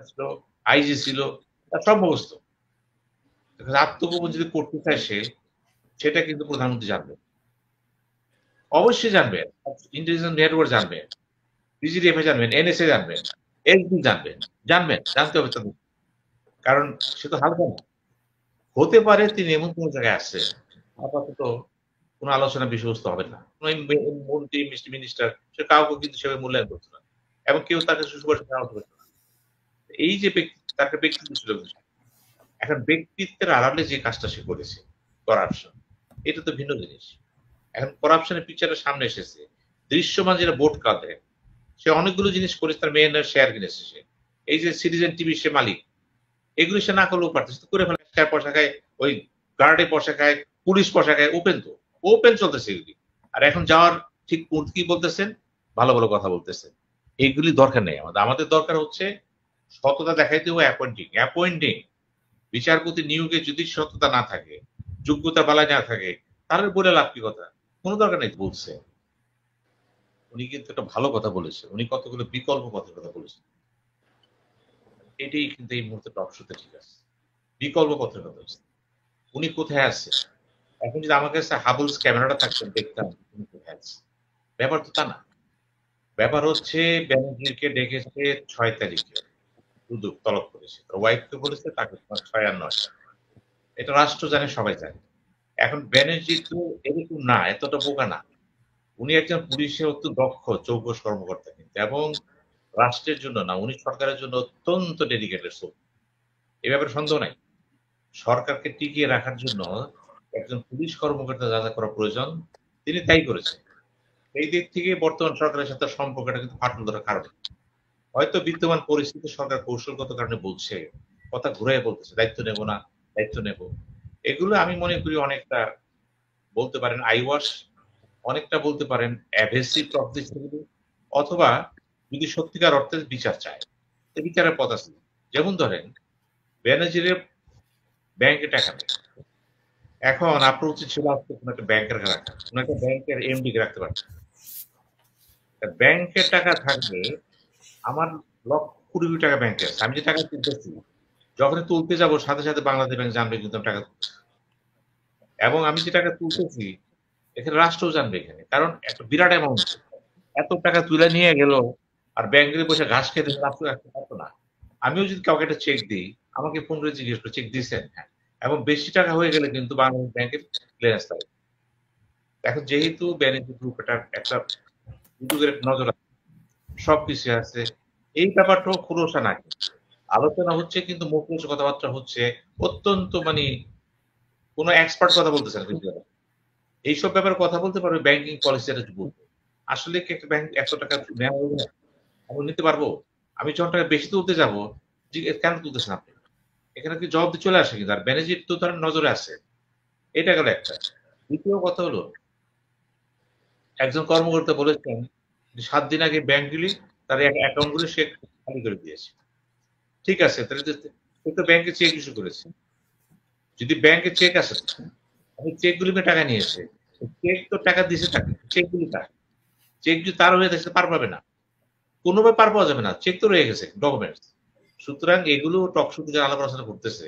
ছিল, আইজি ছিল, তার সব মুখস্থ। আত্মগোপন যদি করতে চায় সে, সেটা কিন্তু প্রধানমন্ত্রী জানবে। অবশ্যই জানবেন। ইন্টেলিজেন্স নেটওয়ার্ক জানবেন, বিজিডিএফ জানবেন, এনএসএ জানবেন, এসবি জানবেন, জানবেন, জানতে হবে তাদের। কারণ সে তো হালকা না। হতে পারে তিনি এমন কোন জায়গায় আছেন, আপাতত কোন আলোচনার বিষয়বস্তু হবে না। কোন মন্ত্রী, মিনিস্টার সে কাউকে কিন্তু সেভাবে মূল্যায়ন করত না। এবং কেউ তাকে সুপারিশ করা হতো না। এই যে তার একটা ব্যক্তিত্ব ছিল কিন্তু। এখন ব্যক্তিত্বের আড়ালে যে কাজটা সে করেছে, করাপশন, এটা তো ভিন্ন জিনিস। এখন করাপশনের পিকচারটা সামনে এসেছে। দৃশ্যমান যেটা ভোট কাঁদে, সে অনেকগুলো জিনিস করেছে, তার মেয়ের শেয়ার কিনেছে সে। এই যে সিটিজেন টিভি সে মালিক, এগুলো সে না করলেও পারতো। সে করে ফেলে, শেয়ার পয়সা খায়, ওই গার্ডে পয়সা খায়, পুলিশ পয়সা খায়, ওপেন তো। ওপেন চলতেছে এগুলি। আর এখন যাওয়ার ঠিক কি বলতেছেন? ভালো, ভালো কথা বলতেছেন। এগুলি দরকার নেই আমাদের। আমাদের দরকার হচ্ছে সততা দেখাইতে হবে অ্যাপয়েন্টিং। অ্যাপয়েন্টিং বিচারপতি নিয়োগে যদি সততা না থাকে, যোগ্যতা বালাই না থাকে, তাহলে বলে লাভ কি কথা? কোনো দরকার নেই বলছে। উনি কিন্তু একটা ভালো কথা বলেছেন। উনি কতগুলো বিকল্প পথের কথা বলেছেন। এটাই কিন্তু এই মুহূর্তে টক শোতে ঠিক আছে। বিকল্প পথের কথা বলছেন। উনি কোথায় আছে? এখন যদি আমার কাছে হাবলস ক্যামেরাটা থাকতেন দেখতাম উনি কোথায় আছে। ব্যাপার তো তা না। ব্যাপার হচ্ছে ব্যানার্জিকে ডেকেছে ৬ তারিখে। দুদক তলব করেছে। তার ওয়াইফকে বলেছে তাকে ৬ আর ৯। এটা রাষ্ট্র জানে, সবাই জানে। এখন ব্যানার্জি তো এরকম না, এতটা বোকা না। উনি একজন পুলিশে অত্যন্ত দক্ষ চৌকস কর্মকর্তা কিন্তু, এবং রাষ্ট্রের জন্য না, উনি সরকারের জন্য অত্যন্ত ডেডিকেটেড সোল। এ ব্যাপারে সন্দেহ নাই। সরকারকে টিকিয়ে রাখার জন্য একজন পুলিশ কর্মকর্তা যা করা প্রয়োজন তিনি তাই করেছেন। এই দিক থেকে বর্তমান সরকারের সাথে সম্পর্কটা কিন্তু ফাটল ধরার কারণ। হয়তো বিদ্যমান পরিস্থিতি সরকার কৌশলগত কারণে বলছে, কথা ঘুরাইয়া বলতেছে দায়িত্ব নেব না, দায়িত্ব নেব। এগুলো আমি মনে করি অনেকটা বলতে পারেন আইওয়াশ, অনেকটা বলতে পারেন অ্যাভেসিভ টক দিচ্ছে, অথবা যদি সত্যিকার অর্থে বিচার চায়, এই বিচারের পথ আছে। যেমন ধরেন ব্যানার্জির ব্যাংকে টাকা নেই। এখন আপনার উচিত ছিল আজকে কোন একটা ব্যাংকের রাখা, কোন একটা ব্যাংকের এমডি কে রাখতে পারতেন। ব্যাংকের টাকা থাকবে, আমার লক্ষ কোটি কোটি টাকা ব্যাংকে আছে। আমি যে টাকা তুলতেছি, যখনই তুলতে যাব সাথে, সাথে বাংলাদেশ ব্যাংক জানবে কিন্তু আমি টাকা তুলতেছি। এবং আমি যে টাকা তুলতেছি, এখানে রাষ্ট্রও জানবে এখানে। কারণ একটা বিরাট অ্যামাউন্ট। এত টাকা তুলে নিয়ে গেল, আর ব্যাংকে বসে ঘাস খেতে রাষ্ট্র রাখতে পারতো না। আমিও যদি কাউকে একটা চেক দিই, আমাকে ফোন করে জিজ্ঞেস করে চেক দিয়েছেন? হ্যাঁ। এবং বেশি টাকা হয়ে গেলে কিন্তু বাংলাদেশ ব্যাংকের ক্লিয়ারেন্স থাকে। এখন যেহেতু ব্যানার্জি গ্রুপ এটা একটা দুদকের নজর আছে, সবকিছু আছে, এই ব্যাপারটাও খোলসা নাই। আলোচনা হচ্ছে কিন্তু মুখোশ কথাবার্তা হচ্ছে, অত্যন্ত মানে কোন এক্সপার্ট কথা বলতেছে না কিন্তু। এইসব ব্যাপারে কথা বলতে পারবে ব্যাংকিং পলিসি এটা বলবে। আসলে কি একটা ব্যাংক ১০০ টাকা নেওয়া হবে না? আমি নিতে পারবো? আমি যখন টাকা বেশি তুলতে যাবো, কেন তুলতেছেন আপনি? এখানে কি জবাব দিয়ে চলে আসে কিন্তু। আর ব্যানার্জির তো তার নজরে আছে। এটা গেল একটা। দ্বিতীয় কথা হলো, একজন কর্মকর্তা বলেছেন যে ৭ দিন আগে ব্যাংকগুলি তার অ্যাকাউন্ট গুলো সে খালি করে দিয়েছে। ঠিক আছে, তাহলে সে তো ব্যাংকে চেক ইস্যু করেছে। যদি ব্যাংকে চেক আছে, আমি চেক গুলিকে টাকা নিয়েছে। চেক তো টাকা দিয়েছে তাকে, চেক গুলি কার? চেক যদি তার হয়ে থাকে পার পাবে না। কোনোভাবে পার পাওয়া যাবে না। চেক তো রয়ে গেছে, ডকুমেন্টস। সুতরাং এগুলো টকশোতে যারা আলাপ আলোচনা করতেছে,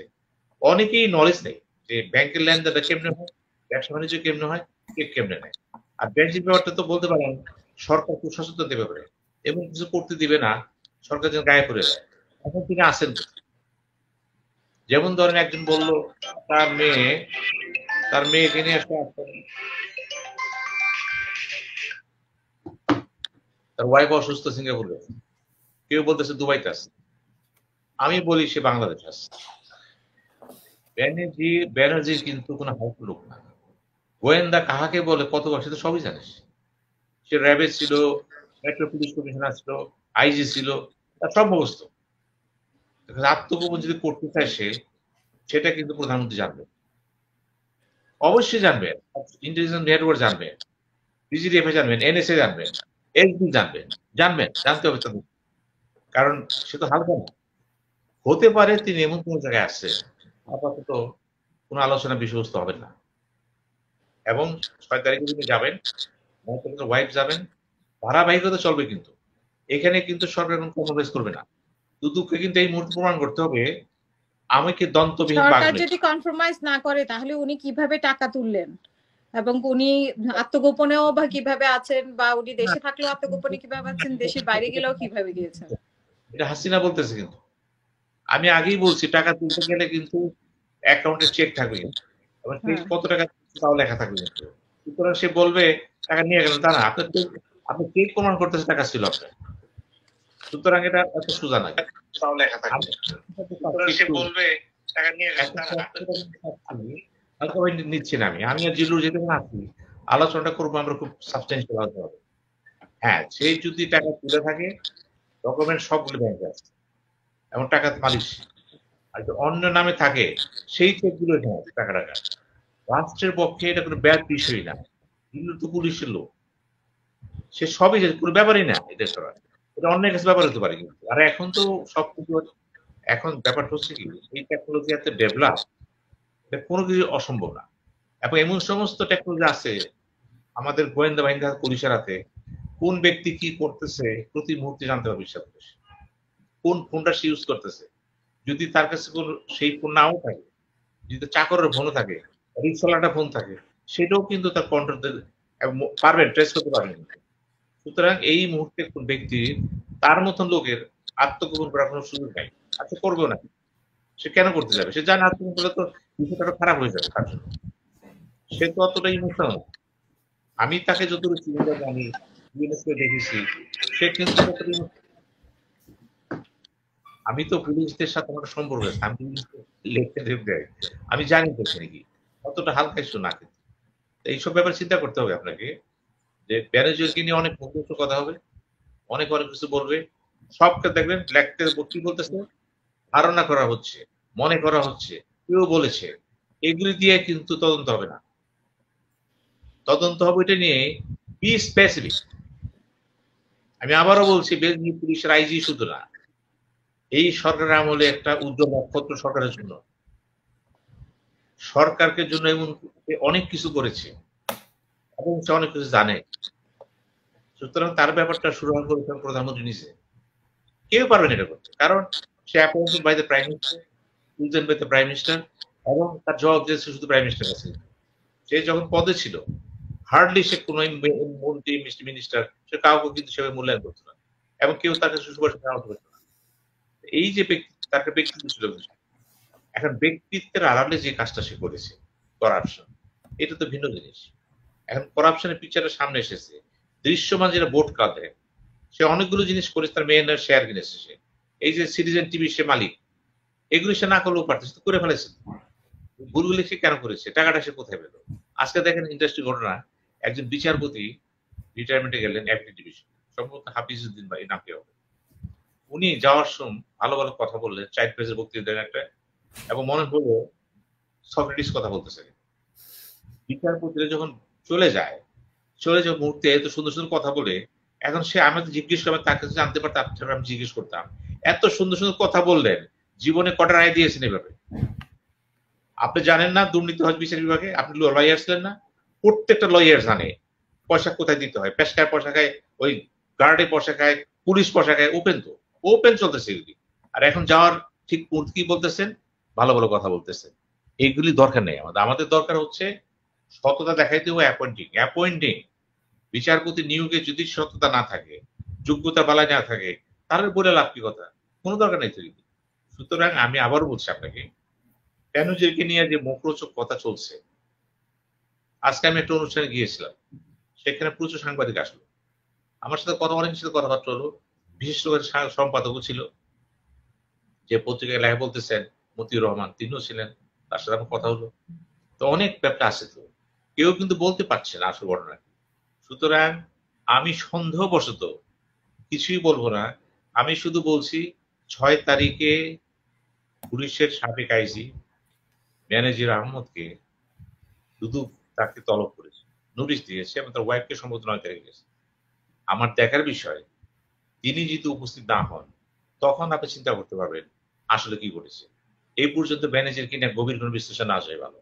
অনেকেই নলেজ নেই যে ব্যাংকের লেনদেনটা কেমনে হয়, ব্যবসা বাণিজ্য কেমনে হয়, চেক কেমনে নেয়। আর ব্যাংকিং ব্যাপারটা তো বলতে পারেন সরকার খুব সচেতন এ ব্যাপারে। এবং কিছু করতে দিবে না, সরকার যেন গায়ে পড়ে যায়। এখন তিনি আছেন কোথায়? যেমন ধরেন একজন বলল তার মেয়ে, তার মেয়েকে নিয়ে আসলে তার ওয়াইফ অসুস্থ সিঙ্গাপুরে। কেউ বলতেছে দুবাইতে আছে। আমি বলি সে বাংলাদেশে আছে। ব্যানার্জির কিন্তু কোনো হালকা লোক না। গোয়েন্দা কাহাকে বলে কতবার সে তো সবই জানিস। সে র্যাবে ছিল, মেট্রো পুলিশ কমিশনার ছিল, আইজি ছিল, তার সব মুখস্থ। আত্মগোপন যদি করতে চায় সে, সেটা কিন্তু প্রধানমন্ত্রী জানবে। অবশ্যই জানবেন। ইন্টেলিজেন্স নেটওয়ার্ক জানবেন, বিজিডিএফ জানবেন, এনএসএ জানবেন, এসবি জানবেন, জানবেন, জানতে হবে তাদের। কারণ সে তো হালকা না। হতে পারে তিনি এমন কোন জায়গায় আছেন, আপাতত কোন আলোচনার বিষয়বস্তু হবে না। এবং ৬ তারিখে তিনি যাবেন, ওয়াইফ যাবেন, ধারাবাহিকতা চলবে কিন্তু। এখানে কিন্তু সরকার কোন কম্প্রোমাইজ করবে না। দুদককে কিন্তু এই মুহূর্তে প্রমাণ করতে হবে আমাকে দন্তবিহীন বাঘ সরকার নেই। যদি কম্প্রোমাইজ না করে তাহলে উনি কিভাবে টাকা তুললেন, এবং উনি আত্মগোপনেও বা কিভাবে আছেন, বা উনি দেশে থাকলেও আত্মগোপনে কিভাবে আছেন, দেশের বাইরে গেলেও কিভাবে গিয়েছেন? এটা হাসিনা বলতেছে কিন্তু। আমি আগেই বলছি টাকা তুলতে গেলে কিন্তু অ্যাকাউন্টে চেক থাকবে কিন্তু। এবার চেক হ্যাঁ, কত টাকা তাও লেখা থাকবে কিন্তু। সুতরাং সে বলবে টাকা নিয়ে গেলেন তা না। আপনি চেক প্রমাণ করতেছে টাকা ছিল আপনার। সুতরাং এটা এত সোজা নয়। তাও লেখা থাকবে। সুতরাং সে একটু বলবে টাকা নিয়ে গেলেন একটা তা না। হালকা ভাবে নিচ্ছি না আমি। আমি আর জিল্লুর যেখানে আছি আলোচনাটা করবো আমরা খুব সাবস্টেন্সিয়াল হতে হবে। হ্যাঁ, সে যদি টাকা তুলে থাকে ডকুমেন্ট সবগুলো ব্যাংকে আছে। এবং টাকা মালিক সে। আর যদি অন্য নামে থাকে সেই চেকগুলো এখানে আছে টাকা। রাষ্ট্রের পক্ষে এটা কোনো ব্যাড বিষয় না। জিল্লু তো পুলিশের লোক। সে সবই জানে, কোনো ব্যাপারই না এটা করা। এটা অন্যের কাছে ব্যাপার হতে পারে কিন্তু। আর এখন তো সবকিছু এখন ব্যাপারটা হচ্ছে কি এই টেকনোলজি এত ডেভেলপ এটা কোনো কিছু অসম্ভব না। এবং এমন সমস্ত টেকনোলজি আছে আমাদের গোয়েন্দা বাহিনী পুলিশের হাতে কোন ব্যক্তি কি করতেছে প্রতি মুহূর্তে জানতে পারবে সাথে কোন ফোনটা সে ইউজ করতেছে যদি তার কাছে কোন সেই ফোন নাও থাকে যদি চাকরের ফোনও থাকে রিক্সাওয়ালাটা ফোন থাকে সেটাও কিন্তু তার কন্ট্রোল পারবেন ট্রেস করতে পারবেন। সুতরাং এই মুহূর্তে কোন ব্যক্তি তার মতন লোকের আত্মগোপন করার কোনো সুযোগ নাই। আচ্ছা করবেও না। সে কেন করতে যাবে? সে জানে আত্মগোপন করলে তো বিষয়টা আরো খারাপ হয়ে যাবে তার জন্য। সে তো অতটা ইমোশনাল না। আমি তাকে যতটুকু চিনি বা জানি, বিএনএসকে দেখেছি, সে কিন্তু ততটা আমি তো পুলিশদের সাথে আমার সম্পর্ক আছে। আমি পুলিশকে লিখতে দেয়। আমি জানি তো সে কি। অতটা হালকা ইস্যু না কিন্তু। তো এইসব ব্যাপারে চিন্তা করতে হবে আপনাকে যে ব্যানার্জিকে নিয়ে অনেক মুখোমুখি কথা হবে, অনেক কিছু বলবে। সবকে দেখবেন লেখতে কি বলতেছে ধারণা করা হচ্ছে, মনে করা হচ্ছে, কেউ বলেছে। এগুলি দিয়ে কিন্তু তদন্ত হবে না। তদন্ত হবে এটা নিয়ে বি স্পেসিফিক। আমি আবারও বলছি বেলজিং পুলিশের আইজি শুধু না। এই সরকারের আমলে একটা উজ্জ্বল নক্ষত্র সরকারের জন্য। সরকারকে জন্য এমন অনেক কিছু করেছে এবং সে অনেক কিছু জানে। সুতরাং তার ব্যাপারটা সুরাহা করেছেন প্রধানমন্ত্রী নিজে। কেউ পারবে না এটা করতে। কারণ সে appointed by the prime minister, chosen by the prime minister এবং তার জবাব দিয়েছে শুধু প্রাইম মিনিস্টার কাছে। সে যখন পদে ছিল হার্ডলি সে কোনো মন্ত্রী মিনিস্টার সে কাউকে কিন্তু সেভাবে মূল্যায়ন করতো না এবং কেউ তাকে সুপারিশ করা করতো না। এই যে ব্যক্তি তার একটা ব্যক্তিত্ব ছিল এখন ব্যক্তিত্বের আড়ালে যে কাজটা সে করেছে করাপশন এটা তো ভিন্ন জিনিস। এখন করাপশনের পিকচারটা সামনে এসেছে দৃশ্যমান যেটা ভোট কাঁধে সে অনেকগুলো জিনিস করেছে তার মেয়ের শেয়ার কিনেছে সে এই যে সিটিজেন টিভি সে মালিক এগুলি সে না করলেও পারতেছে তো করে ফেলেছে। ভুলগুলি সে কেন করেছে টাকাটা সে কোথায় পেল? আজকে দেখেন ইন্ডাস্ট্রি ঘটনা একজন বিচারপতি রিটায়ারমেন্টে গেলেন একটি ডিভিশন সম্ভবত হাফিজউদ্দিন ভাই নামকে হবে। উনি যাওয়ার সময় ভালো ভালো কথা বললেন 4 পেজের বক্তৃতা দেন একটা এবং মনে হলো সক্রেটিস কথা বলতেছে। বিচারপতিরা যখন চলে যায় চলে যাওয়ার মুহূর্তে এত সুন্দর কথা বলে এখন সে আমাকে জিজ্ঞেস করে তার কাছে জানতে পারতাম আমি জিজ্ঞেস করতাম এত সুন্দর কথা বললেন জীবনে কটা রায় দিয়েছেন এভাবে? আপনি জানেন না দুর্নীতি হয় বিচার বিভাগে? আপনি লয়ার ছিলেন না? প্রত্যেকটা লয়ার জানে পয়সা কোথায় দিতে হয়। পেশকার পয়সা খায়, ওই গার্ডে পয়সা খায়, পুলিশ পয়সা খায়, ওপেন তো ওপেন চলতেছে এগুলি। আর এখন যাওয়ার ঠিক কি বলতেছেন ভালো কথা বলতেছেন। এইগুলি দরকার নেই আমাদের। আমাদের দরকার হচ্ছে সততা দেখাইতে হবে অ্যাপয়েন্টিং বিচারপতি নিয়োগে যদি সততা না থাকে যোগ্যতা বালায় না থাকে তাহলে বলে লাভ কি কথা? কোনো দরকার নেই তৈরি। সুতরাং আমি আবারও বলছি আপনাকে বেনজিরকে নিয়ে যে মুখরোচক কথা চলছে আজকে আমি একটা অনুষ্ঠানে গিয়েছিলাম সেখানে প্রচুর সাংবাদিক আসলো আমার সাথে অনেকের সাথে কথাবার্তা হলো বিশেষ করে সম্পাদকও ছিল যে পত্রিকায় লেখা বলতেছেন মতিউর রহমান তিনিও ছিলেন তার সাথে আমার কথা হলো তো অনেক ব্যাপারটা আছে তো কেউ কিন্তু বলতে পারছে না আসল ঘটনা কি। সুতরাং আমি সন্দেহবশত কিছুই বলবো না আমি শুধু বলছি 6 তারিখে পুলিশের সাবেক আইজি ম্যানেজার আহমদকে শুধু তাকে তলব করেছে নোটিশ দিয়েছে এবং তার ওয়াইফকে সম্ভবত 9 তারিখে গেছে। আমার দেখার বিষয় তিনি যদি উপস্থিত না হন তখন আপনি চিন্তা করতে পারবেন আসলে কি ঘটেছে। এই পর্যন্ত ম্যানেজার কিনা গভীর কোন বিশ্লেষণ না আসে ভালো।